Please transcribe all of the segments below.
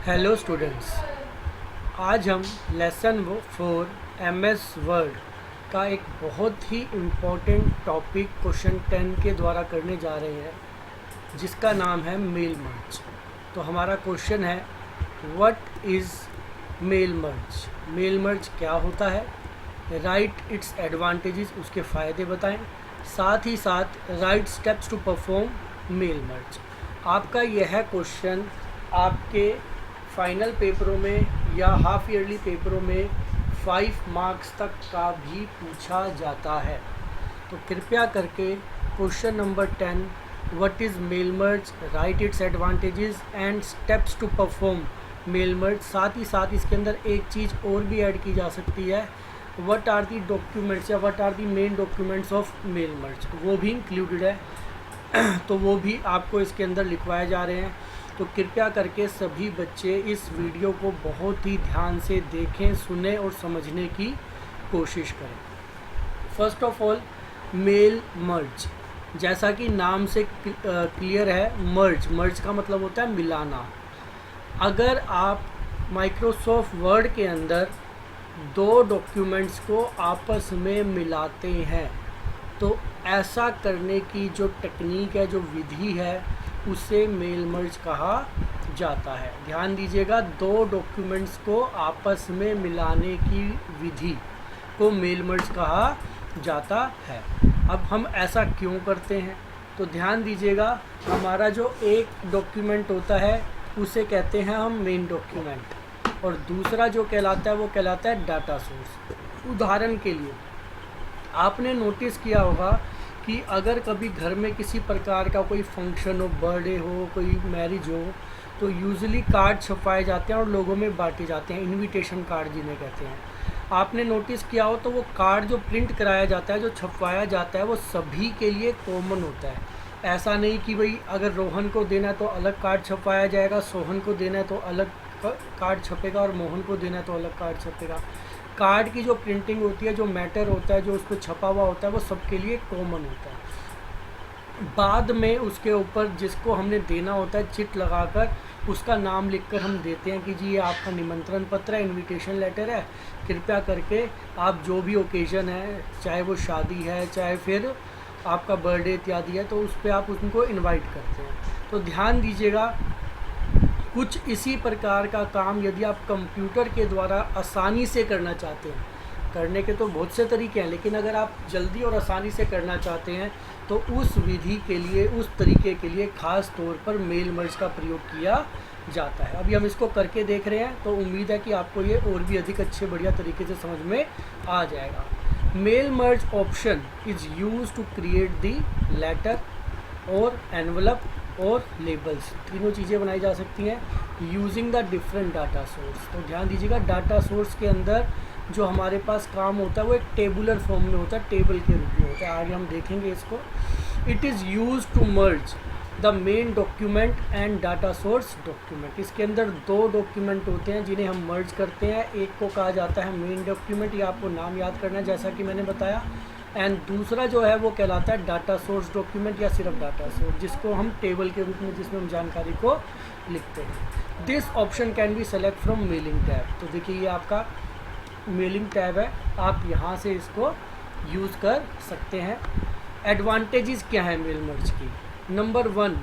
Hello students, आज हम lesson 4 MS word का एक बहुत ही इम्पोर्टेंट टॉपिक क्वेश्चन 10 के द्वारा करने जा रहे हैं, जिसका नाम है मेल मर्ज। तो हमारा क्वेश्चन है, what is mail merge? Mail merge क्या होता है? राइट इट्स एडवांटेजेस, उसके फ़ायदे बताएं। साथ ही साथ write steps to perform mail merge. आपका यह क्वेश्चन आपके फाइनल पेपरों में या हाफ ईयरली पेपरों में 5 मार्क्स तक का भी पूछा जाता है। तो कृपया करके question number 10, what is mail merge, write its advantages and steps to perform mail merge. साथ ही साथ इसके अंदर एक चीज़ और भी ऐड की जा सकती है, व्हाट आर दी डॉक्यूमेंट्स या what are the main documents of mail merge, वो भी इंक्लूडेड है। तो वो भी आपको इसके अंदर लिखवाए जा रहे हैं। तो कृपया करके सभी बच्चे इस वीडियो को बहुत ही ध्यान से देखें, सुने और समझने की कोशिश करें। First of all, mail merge, जैसा कि नाम से क्लियर है, मर्ज का मतलब होता है मिलाना। अगर आप माइक्रोसॉफ्ट वर्ड के अंदर दो डॉक्यूमेंट्स को आपस में मिलाते हैं, तो ऐसा करने की जो टेक्निक है, जो विधि है, उसे मेल मर्ज कहा जाता है। ध्यान दीजिएगा, दो डॉक्यूमेंट्स को आपस में मिलाने की विधि को मेल मर्ज कहा जाता है। अब हम ऐसा क्यों करते हैं, तो ध्यान दीजिएगा, हमारा जो एक डॉक्यूमेंट होता है उसे कहते हैं हम मेन डॉक्यूमेंट, और दूसरा जो कहलाता है वो कहलाता है डाटा सोर्स। उदाहरण के लिए आपने नोटिस किया होगा कि अगर कभी घर में किसी प्रकार का कोई फंक्शन हो, बर्थडे हो, कोई मैरिज हो, तो यूजुअली कार्ड छपवाए जाते हैं और लोगों में बांटे जाते हैं, इनविटेशन कार्ड जिन्हें कहते हैं। आपने नोटिस किया हो तो वो कार्ड जो प्रिंट कराया जाता है, जो छपवाया जाता है, वो सभी के लिए कॉमन होता है। ऐसा नहीं कि भाई अगर रोहन को देना है तो अलग कार्ड छपवाया जाएगा, सोहन को देना है तो अलग कार्ड छपेगा, और मोहन को देना है तो अलग कार्ड छपेगा। कार्ड की जो प्रिंटिंग होती है, जो मैटर होता है, जो उस पर छपा हुआ होता है, वो सबके लिए कॉमन होता है। बाद में उसके ऊपर जिसको हमने देना होता है, चिट लगाकर उसका नाम लिखकर हम देते हैं कि जी ये आपका निमंत्रण पत्र है, इनविटेशन लेटर है, कृपया करके आप जो भी ओकेज़न है, चाहे वो शादी है, चाहे फिर आपका बर्थडे इत्यादि है, तो उस पर आप उनको इन्वाइट करते हैं। तो ध्यान दीजिएगा, कुछ इसी प्रकार का काम यदि आप कंप्यूटर के द्वारा आसानी से करना चाहते हैं, करने के तो बहुत से तरीके हैं, लेकिन अगर आप जल्दी और आसानी से करना चाहते हैं तो उस विधि के लिए, उस तरीके के लिए खास तौर पर मेल मर्ज का प्रयोग किया जाता है। अभी हम इसको करके देख रहे हैं, तो उम्मीद है कि आपको ये और भी अधिक अच्छे बढ़िया तरीके से समझ में आ जाएगा। Mail merge option is use to create the letter और एनवलप और लेबल्स, तीनों चीज़ें बनाई जा सकती हैं using the different data source. तो ध्यान दीजिएगा, डाटा सोर्स के अंदर जो हमारे पास काम होता है वो एक टेबुलर फॉर्म में होता है, टेबल के रूप में होता है। आगे हम देखेंगे इसको। It is use to merge the main document and data source document. इसके अंदर दो डॉक्यूमेंट होते हैं जिन्हें हम मर्ज करते हैं। एक को कहा जाता है मेन डॉक्यूमेंट, ये आपको नाम याद करना है जैसा कि मैंने बताया, एंड दूसरा जो है वो कहलाता है डाटा सोर्स डॉक्यूमेंट या सिर्फ डाटा सोर्स, जिसको हम टेबल के रूप में, जिसमें हम जानकारी को लिखते हैं। This option can be select from mailing tab. तो देखिए ये आपका मेलिंग टैब है, आप यहाँ से इसको यूज़ कर सकते हैं। एडवांटेजेस क्या है मेल मर्ज की? Number 1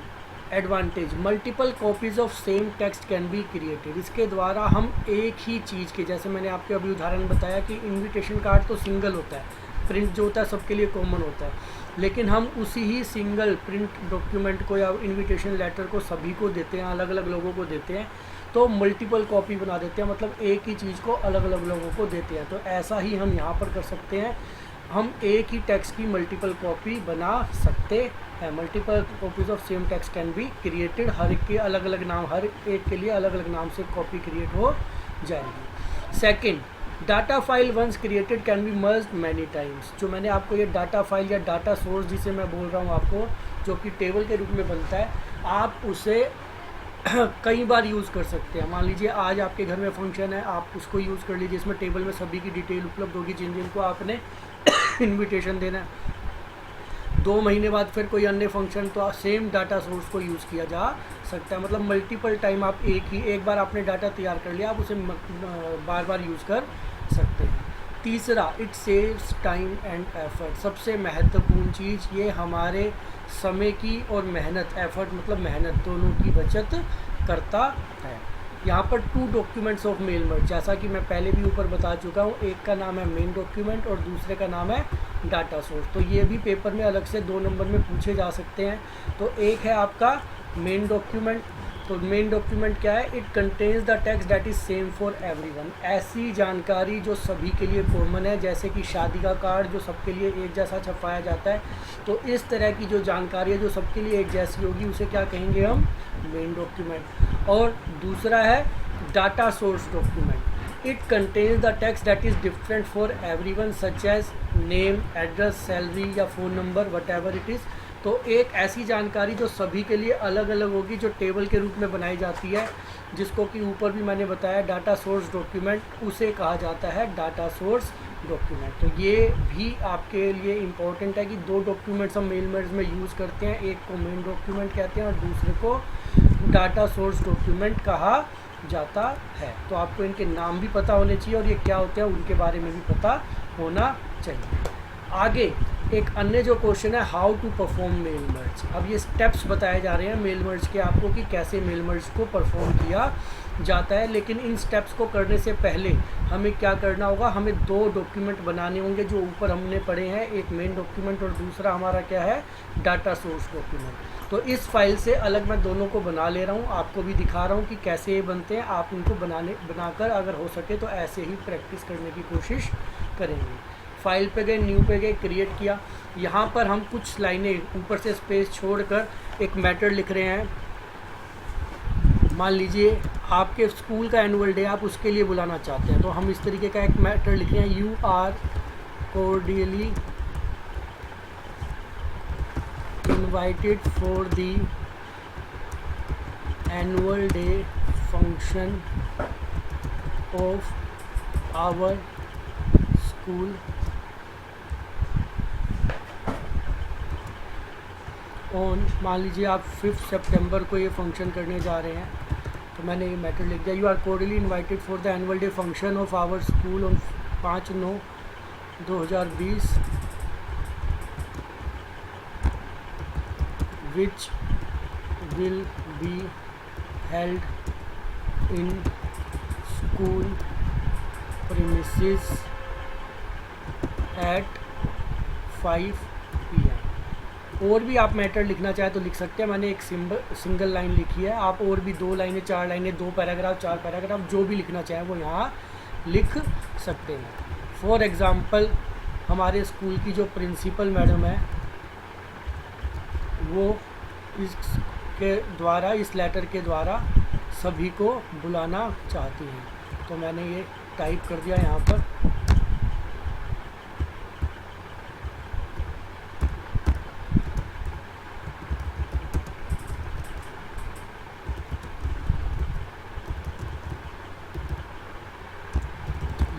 advantage, multiple copies of same text can be created. इसके द्वारा हम एक ही चीज़ के, जैसे मैंने आपके अभी उदाहरण बताया कि इनविटेशन कार्ड तो सिंगल होता है, प्रिंट जो होता है सबके लिए कॉमन होता है, लेकिन हम उसी ही सिंगल प्रिंट डॉक्यूमेंट को या इनविटेशन लेटर को सभी को देते हैं, अलग अलग लोगों को देते हैं, तो मल्टीपल कॉपी बना देते हैं, मतलब एक ही चीज़ को अलग अलग लोगों को देते हैं। तो ऐसा ही हम यहाँ पर कर सकते हैं, हम एक ही टेक्स्ट की मल्टीपल कॉपी बना सकते हैं। Multiple copies of same text can be created, हर एक के अलग अलग नाम, हर एक के लिए अलग अलग नाम से कॉपी क्रिएट हो जाएगी। Second, data file once created can be merged many times. जो मैंने आपको ये डाटा फाइल या डाटा सोर्स जिसे मैं बोल रहा हूँ आपको, जो कि टेबल के रूप में बनता है, आप उसे कई बार यूज़ कर सकते हैं। मान लीजिए आज आपके घर में फंक्शन है, आप उसको यूज़ कर लीजिए, इसमें टेबल में सभी की डिटेल उपलब्ध होगी जिन जिनको आपने इनविटेशन देना है। 2 महीने बाद फिर कोई अन्य फंक्शन, तो सेम डाटा सोर्स को यूज़ किया जा सकता है। मतलब मल्टीपल टाइम आप एक बार आपने डाटा तैयार कर लिया, आप उसे बार बार यूज़ कर सकते हैं। तीसरा, it saves time and effort. सबसे महत्वपूर्ण चीज़, ये हमारे समय की और मेहनत, एफर्ट मतलब मेहनत, दोनों की बचत करता है। यहाँ पर 2 डॉक्यूमेंट्स ऑफ मेल मर्ज, जैसा कि मैं पहले भी ऊपर बता चुका हूँ, एक का नाम है मेन डॉक्यूमेंट और दूसरे का नाम है डाटा सोर्स। तो ये भी पेपर में अलग से 2 नंबर में पूछे जा सकते हैं। तो एक है आपका मेन डॉक्यूमेंट। तो मेन डॉक्यूमेंट क्या है? It contains the text that is same for everyone. ऐसी जानकारी जो सभी के लिए कॉमन है, जैसे कि शादी का कार्ड जो सबके लिए एक जैसा छपवाया जाता है, तो इस तरह की जो जानकारी है जो सबके लिए एक जैसी होगी, उसे क्या कहेंगे हम? Main document. और दूसरा है data source document. It contains the text that is different for everyone such as name, address, salary या phone number, whatever it is. तो एक ऐसी जानकारी जो सभी के लिए अलग अलग होगी, जो टेबल के रूप में बनाई जाती है, जिसको कि ऊपर भी मैंने बताया डाटा सोर्स डॉक्यूमेंट, उसे कहा जाता है डाटा सोर्स डॉक्यूमेंट। तो ये भी आपके लिए इम्पोर्टेंट है कि 2 डॉक्यूमेंट्स हम मेल मर्ज में यूज़ करते हैं, एक को मेन डॉक्यूमेंट कहते हैं और दूसरे को डाटा सोर्स डॉक्यूमेंट कहा जाता है। तो आपको इनके नाम भी पता होने चाहिए और ये क्या होते हैं उनके बारे में भी पता होना चाहिए। आगे एक अन्य जो क्वेश्चन है, how to perform mail merge. अब ये स्टेप्स बताए जा रहे हैं मेल मर्ज के आपको कि कैसे मेल मर्ज को परफॉर्म किया जाता है। लेकिन इन स्टेप्स को करने से पहले हमें क्या करना होगा? हमें 2 डॉक्यूमेंट बनाने होंगे जो ऊपर हमने पढ़े हैं, एक मेन डॉक्यूमेंट और दूसरा हमारा क्या है? Data source document. तो इस फाइल से अलग मैं दोनों को बना ले रहा हूँ, आपको भी दिखा रहा हूँ कि कैसे ये बनते हैं। आप इनको बनाकर अगर हो सके तो ऐसे ही प्रैक्टिस करने की कोशिश करेंगे। फाइल पे गए, न्यू पे गए, क्रिएट किया। यहाँ पर हम कुछ लाइनें ऊपर से स्पेस छोड़कर एक मेथड लिख रहे हैं। मान लीजिए आपके स्कूल का एनुअल डे आप उसके लिए बुलाना चाहते हैं, तो हम इस तरीके का एक मेथड लिख रहे हैं, you are cordially invited for the annual day function of our school on, मान लीजिए आप 5 सितंबर को ये फंक्शन करने जा रहे हैं, तो मैंने ये मैटर लिख दिया, you are cordially invited for the annual day function of our school on 5/9/2020 which will be held in school premises at 5 PM। और भी आप मैटर लिखना चाहें तो लिख सकते हैं। मैंने एक सिंगल लाइन लिखी है, आप और भी 2 लाइनें, 4 लाइनें, 2 पैराग्राफ, 4 पैराग्राफ, जो भी लिखना चाहें वो यहाँ लिख सकते हैं। फॉर एग्ज़ाम्पल हमारे स्कूल की जो प्रिंसिपल मैडम है वो इसके द्वारा, इस लेटर के द्वारा सभी को बुलाना चाहती हैं। तो मैंने ये टाइप कर दिया यहाँ पर।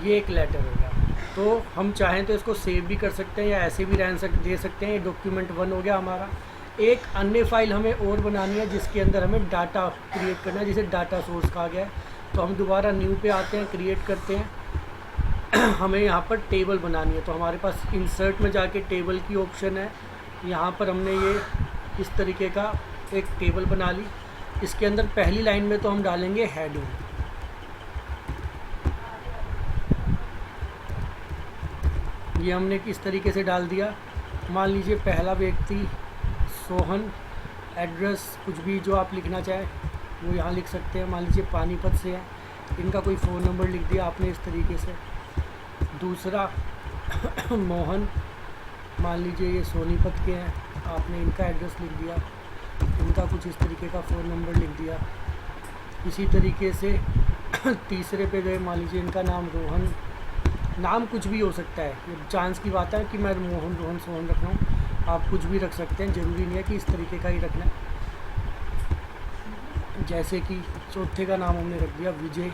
ये एक लेटर हो गया। तो हम चाहें तो इसको सेव भी कर सकते हैं या ऐसे भी दे सकते हैं। ये डॉक्यूमेंट 1 हो गया हमारा। एक अन्य फाइल हमें और बनानी है जिसके अंदर हमें डाटा क्रिएट करना है, जिसे डाटा सोर्स कहा गया है। तो हम दोबारा न्यू पे आते हैं, क्रिएट करते हैं। हमें यहाँ पर टेबल बनानी है, तो हमारे पास इंसर्ट में जाके टेबल की ऑप्शन है। यहाँ पर हमने ये इस तरीके का एक टेबल बना ली। इसके अंदर पहली लाइन में तो हम डालेंगे हेडिंग। ये हमने किस तरीके से डाल दिया। मान लीजिए पहला व्यक्ति सोहन, एड्रेस कुछ भी जो आप लिखना चाहें वो यहाँ लिख सकते हैं। मान लीजिए पानीपत से है, इनका कोई फ़ोन नंबर लिख दिया आपने इस तरीके से। दूसरा मोहन, मान लीजिए ये सोनीपत के हैं, आपने इनका एड्रेस लिख दिया, इनका कुछ इस तरीके का फ़ोन नंबर लिख दिया। इसी तरीके से तीसरे पे गए, मान लीजिए इनका नाम रोहन, नाम कुछ भी हो सकता है, ये चांस की बात है कि मैं मोहन, रोहन, सोहन रख रहा हूँ। आप कुछ भी रख सकते हैं, ज़रूरी नहीं है कि इस तरीके का ही रखना है। जैसे कि चौथे का नाम हमने रख दिया विजय।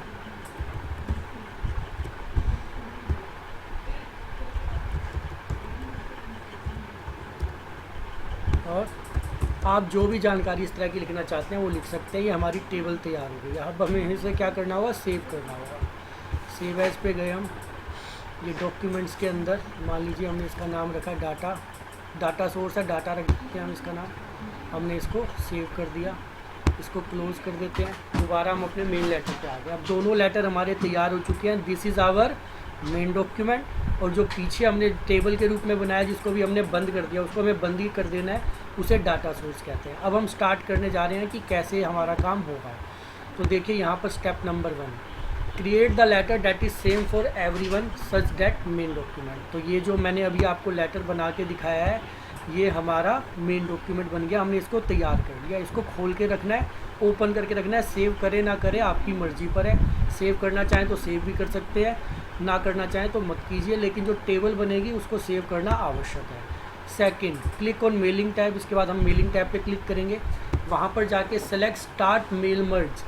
आप जो भी जानकारी इस तरह की लिखना चाहते हैं वो लिख सकते हैं। ये हमारी टेबल तैयार हो गई। अब हमें इसे क्या करना होगा, सेव करना होगा। सेव एज पे गए हम, ये डॉक्यूमेंट्स के अंदर मान लीजिए हमने इसका नाम रखा है डाटा सोर्स है, डाटा रख देते हैं हम इसका नाम। हमने इसको सेव कर दिया, इसको क्लोज कर देते हैं। दोबारा हम अपने मेन लेटर पे आ गए। अब दोनों लेटर हमारे तैयार हो चुके हैं। This is our main document, और जो पीछे हमने टेबल के रूप में बनाया जिसको भी हमने बंद कर दिया उसको हमें बंद ही कर देना है, उसे डाटा सोर्स कहते हैं। अब हम स्टार्ट करने जा रहे हैं कि कैसे हमारा काम होगा। तो देखिए यहाँ पर step number 1, create the letter that is same for everyone such that main document. तो ये जो मैंने अभी आपको लेटर बना के दिखाया है ये हमारा मेन डॉक्यूमेंट बन गया। हमने इसको तैयार कर लिया। इसको खोल के रखना है, ओपन करके रखना है। सेव करें ना करें आपकी मर्ज़ी पर है। सेव करना चाहें तो सेव भी कर सकते हैं, ना करना चाहें तो मत कीजिए, लेकिन जो टेबल बनेगी उसको सेव करना आवश्यक है। Second, click on mailing tab. इसके बाद हम मेलिंग टैब पे क्लिक करेंगे। वहाँ पर जाके select start mail merge,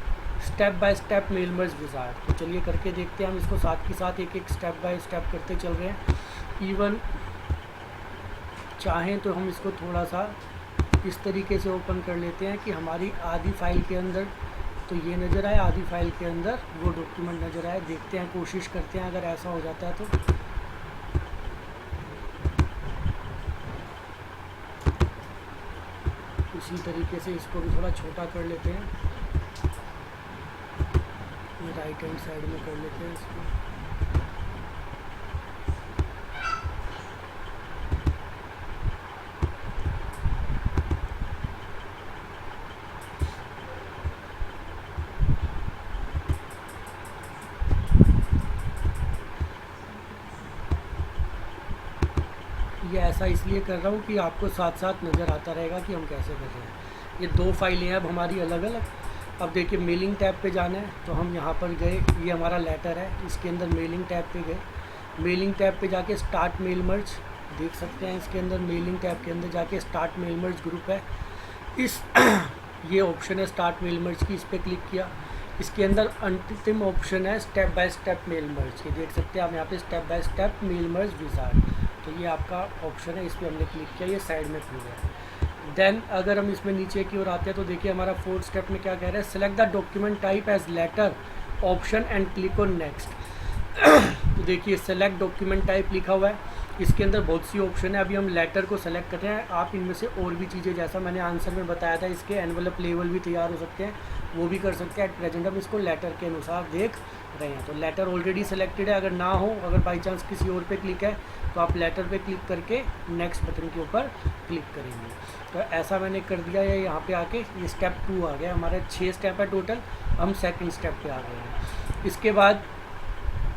step by step mail merge wizard. तो चलिए करके देखते हैं हम इसको, साथ के साथ एक एक स्टेप बाय स्टेप करते चल रहे हैं। इवन चाहें तो हम इसको थोड़ा सा इस तरीके से ओपन कर लेते हैं कि हमारी आधी फाइल के अंदर तो ये नज़र आए, आधी फाइल के अंदर वो डॉक्यूमेंट नज़र आए। देखते हैं, कोशिश करते हैं अगर ऐसा हो जाता है तो। इसी तरीके से इसको भी थोड़ा छोटा कर लेते हैं, ये राइट हैंड साइड में कर लेते हैं इसको। ये ऐसा इसलिए कर रहा हूँ कि आपको साथ साथ नज़र आता रहेगा कि हम कैसे कर रहे हैं। ये 2 फाइलें हैं अब हमारी अलग अलग। अब देखिए मेलिंग टैब पे जाना है तो हम यहाँ पर गए, ये हमारा लेटर है, इसके अंदर मेलिंग टैब पे गए। मेलिंग टैब पे जाके स्टार्ट मेल मर्ज देख सकते हैं, इसके अंदर मेलिंग टैब के अंदर जाके स्टार्ट मेल मर्ज ग्रुप है। इस ये ऑप्शन है स्टार्ट मेल मर्ज की, इस पर क्लिक किया। इसके अंदर अंतिम ऑप्शन है step by step mail merge, ये देख सकते हैं आप यहाँ पे step by step mail merge wizard. तो ये आपका ऑप्शन है, इस पर हमने क्लिक किया, ये साइड में खुल गया। देन अगर हम इसमें नीचे की ओर आते हैं तो देखिए हमारा 4th स्टेप में क्या कह रहा है, select the document type as letter option and click on next. तो देखिए सेलेक्ट डॉक्यूमेंट टाइप लिखा हुआ है, इसके अंदर बहुत सी ऑप्शन है। अभी हम लेटर को सेलेक्ट कर रहे हैं। आप इनमें से और भी चीज़ें, जैसा मैंने आंसर में बताया था, इसके एनवलप लेवल भी तैयार हो सकते हैं, वो भी कर सकते हैं। एट प्रेजेंट हम इसको लेटर के अनुसार देख रहे हैं। तो लेटर ऑलरेडी सेलेक्टेड है, अगर ना हो, अगर बाई चांस किसी और पे क्लिक है तो आप लेटर पे क्लिक करके नेक्स्ट बटन के ऊपर क्लिक करेंगे। तो ऐसा मैंने कर दिया है। यहाँ पे आके ये स्टेप 2 आ गया, हमारे 6 स्टेप है टोटल, हम 2nd स्टेप पे आ गए हैं। इसके बाद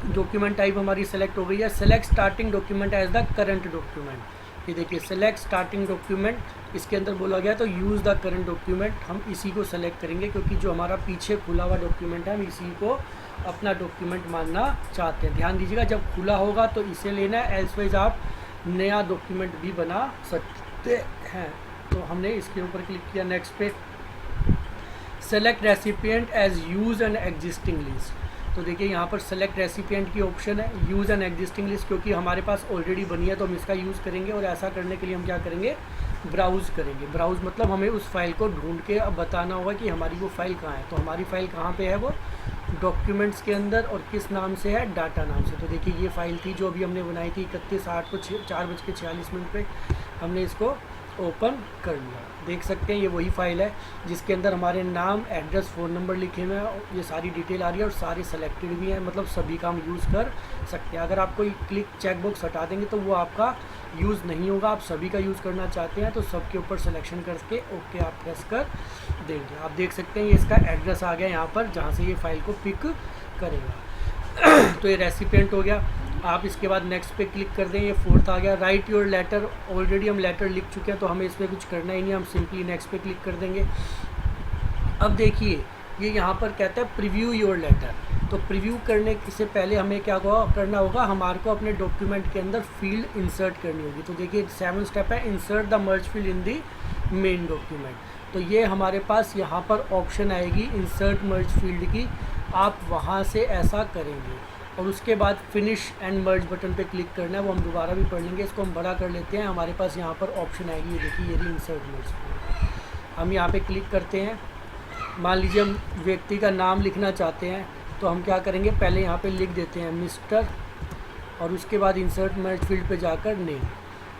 डॉक्यूमेंट टाइप हमारी सेलेक्ट हो गई है। Select starting document as the current document. ये देखिए सेलेक्ट स्टार्टिंग डॉक्यूमेंट, इसके अंदर बोला गया तो यूज़ द करंट डॉक्यूमेंट, हम इसी को सेलेक्ट करेंगे क्योंकि जो हमारा पीछे खुला हुआ डॉक्यूमेंट है हम इसी को अपना डॉक्यूमेंट मानना चाहते हैं। ध्यान दीजिएगा जब खुला होगा तो इसे लेना है, एल्सवाइज आप नया डॉक्यूमेंट भी बना सकते हैं। तो हमने इसके ऊपर क्लिक किया, नेक्स्ट पे। Select recipient as use and existing list. तो देखिए यहाँ पर सेलेक्ट रेसिपिएंट की ऑप्शन है, यूज़ एन एग्जिस्टिंग लिस्ट, क्योंकि हमारे पास ऑलरेडी बनी है तो हम इसका यूज़ करेंगे। और ऐसा करने के लिए हम क्या करेंगे, ब्राउज़ करेंगे। ब्राउज़ मतलब हमें उस फाइल को ढूंढ के अब बताना होगा कि हमारी वो फाइल कहाँ है। तो हमारी फाइल कहाँ पे है, वो डॉक्यूमेंट्स के अंदर, और किस नाम से है, डाटा नाम से। तो देखिए ये फाइल थी जो अभी हमने बनाई थी 31/8 को 4:46 पे हमने इसको ओपन कर लिया। देख सकते हैं ये वही फाइल है जिसके अंदर हमारे नाम, एड्रेस, फ़ोन नंबर लिखे हुए हैं, ये सारी डिटेल आ रही है और सारे सेलेक्टेड भी हैं, मतलब सभी का हम यूज़ कर सकते हैं। अगर आप कोई क्लिक चेक बॉक्स हटा देंगे तो वो आपका यूज़ नहीं होगा। आप सभी का यूज़ करना चाहते हैं तो सबके ऊपर सिलेक्शन करके ओके आप प्रेस कर देंगे। आप देख सकते हैं ये इसका एड्रेस आ गया यहाँ पर जहाँ से ये फाइल को पिक करेगा। तो ये रेसिपिएंट हो गया। आप इसके बाद नेक्स्ट पे क्लिक कर दें, ये 4th आ गया। राइट योर लेटर, ऑलरेडी हम लेटर लिख चुके हैं तो हमें इस पर कुछ करना ही नहीं, हम सिंपली नेक्स्ट पे क्लिक कर देंगे। अब देखिए ये यहाँ पर कहता है प्रीव्यू योर लेटर। तो प्रीव्यू करने से पहले हमें क्या करना होगा, हमारे को अपने डॉक्यूमेंट के अंदर फील्ड इंसर्ट करनी होगी। तो देखिए 7th स्टेप है, insert the merge field in the main document. तो ये हमारे पास यहाँ पर ऑप्शन आएगी इंसर्ट मर्ज फील्ड की, आप वहाँ से ऐसा करेंगे और उसके बाद फिनिश एंड मर्ज बटन पे क्लिक करना है। वो हम दोबारा भी पढ़ लेंगे, इसको हम बड़ा कर लेते हैं। हमारे पास यहाँ पर ऑप्शन आएगी, ये देखिए ये इंसर्ट मर्ज। हम यहाँ पे क्लिक करते हैं। मान लीजिए हम व्यक्ति का नाम लिखना चाहते हैं, तो हम क्या करेंगे, पहले यहाँ पे लिख देते हैं मिस्टर, और उसके बाद इंसर्ट मर्ज फील्ड पे जाकर नेम।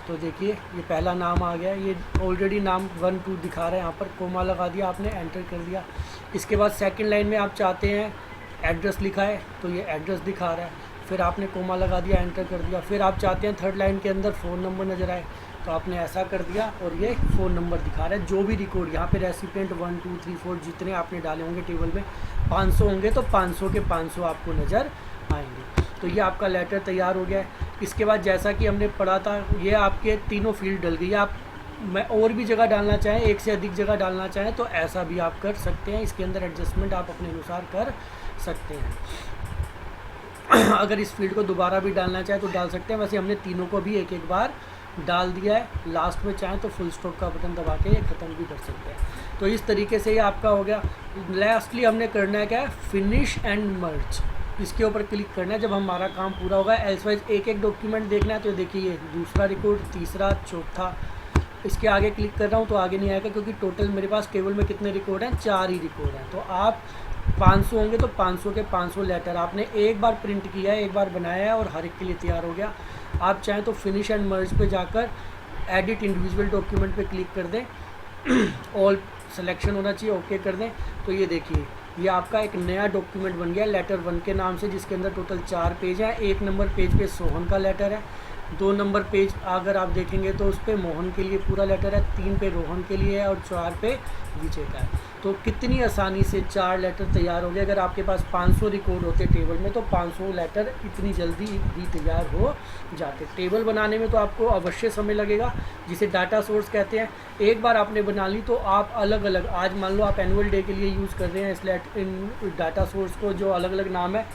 तो देखिए ये पहला नाम आ गया, ये ऑलरेडी नाम 1 2 दिखा रहा है, यहाँ पर कोमा लगा दिया आपने, एंटर कर दिया। इसके बाद सेकंड लाइन में आप चाहते हैं एड्रेस लिखा है, तो ये एड्रेस दिखा रहा है, फिर आपने कोमा लगा दिया, एंटर कर दिया। फिर आप चाहते हैं थर्ड लाइन के अंदर फ़ोन नंबर नज़र आए, तो आपने ऐसा कर दिया और ये फ़ोन नंबर दिखा रहा है। जो भी रिकॉर्ड यहाँ पे रेसिपिएंट 1 2 3 4 जितने आपने डाले होंगे टेबल में, 500 होंगे तो 500 के 500 आपको नज़र आएंगे। तो ये आपका लेटर तैयार हो गया है। इसके बाद जैसा कि हमने पढ़ा था, ये आपके तीनों फील्ड डल गई। आप मैं और भी जगह डालना चाहें, एक से अधिक जगह डालना चाहें तो ऐसा भी आप कर सकते हैं। इसके अंदर एडजस्टमेंट आप अपने अनुसार कर सकते हैं। अगर इस फील्ड को दोबारा भी डालना चाहें तो डाल सकते हैं। वैसे हमने तीनों को भी एक एक बार डाल दिया है। लास्ट में चाहें तो फुल स्टॉप का बटन दबा के ये ख़त्म भी कर सकते हैं। तो इस तरीके से ये आपका हो गया। लास्टली हमने करना है क्या है, फिनिश एंड मर्ज, इसके ऊपर क्लिक करना है जब हमारा काम पूरा होगा। एल्सवाइज एक एक डॉक्यूमेंट देखना है, तो देखिए ये दूसरा रिकॉर्ड, तीसरा, चौथा, इसके आगे क्लिक कर रहा हूँ तो आगे नहीं आएगा, क्योंकि टोटल मेरे पास टेबल में कितने रिकॉर्ड हैं, 4 ही रिकॉर्ड हैं। तो आप 500 होंगे तो 500 के 500 लेटर आपने एक बार प्रिंट किया है, एक बार बनाया है और हर एक के लिए तैयार हो गया। आप चाहें तो फिनिश एंड मर्ज पे जाकर एडिट इंडिविजुअल डॉक्यूमेंट पे क्लिक कर दें, ऑल सिलेक्शन होना चाहिए, ओके कर दें। तो ये देखिए ये आपका एक नया डॉक्यूमेंट बन गया लेटर 1 के नाम से, जिसके अंदर टोटल 4 पेज हैं। 1 नंबर पेज पे सोहन का लेटर है, 2 नंबर पेज अगर आप देखेंगे तो उस पर मोहन के लिए पूरा लेटर है, 3 पे रोहन के लिए है और 4 पे विजय का है। तो कितनी आसानी से 4 लेटर तैयार हो गए। अगर आपके पास 500 रिकॉर्ड होते टेबल में तो 500 लेटर इतनी जल्दी भी तैयार हो जाते। टेबल बनाने में तो आपको अवश्य समय लगेगा, जिसे डाटा सोर्स कहते हैं। एक बार आपने बना ली तो आप अलग अलग, आज मान लो आप एनुअल डे के लिए यूज़ कर रहे हैं इस इन डाटा सोर्स को, जो अलग अलग नाम है,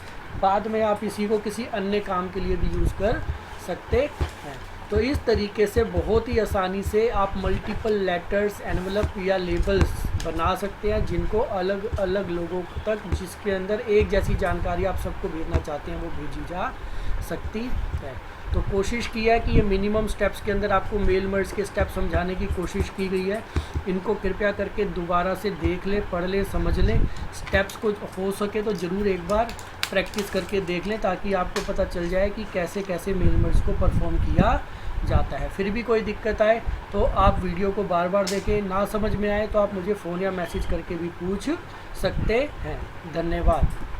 बाद में आप इसी को किसी अन्य काम के लिए भी यूज़ कर सकते हैं। तो इस तरीके से बहुत ही आसानी से आप मल्टीपल लेटर्स, एनवलप या लेबल्स बना सकते हैं, जिनको अलग अलग लोगों तक, जिसके अंदर एक जैसी जानकारी आप सबको भेजना चाहते हैं, वो भेजी जा सकती है। तो कोशिश की है कि ये मिनिमम स्टेप्स के अंदर आपको मेल मर्ज के स्टेप समझाने की कोशिश की गई है। इनको कृपया करके दोबारा से देख लें, पढ़ लें, समझ लें। स्टेप्स को हो सके तो ज़रूर एक बार प्रैक्टिस करके देख लें, ताकि आपको पता चल जाए कि कैसे कैसे मेल मर्ज को परफॉर्म किया जाता है। फिर भी कोई दिक्कत आए तो आप वीडियो को बार बार देखें, ना समझ में आए तो आप मुझे फ़ोन या मैसेज करके भी पूछ सकते हैं। धन्यवाद।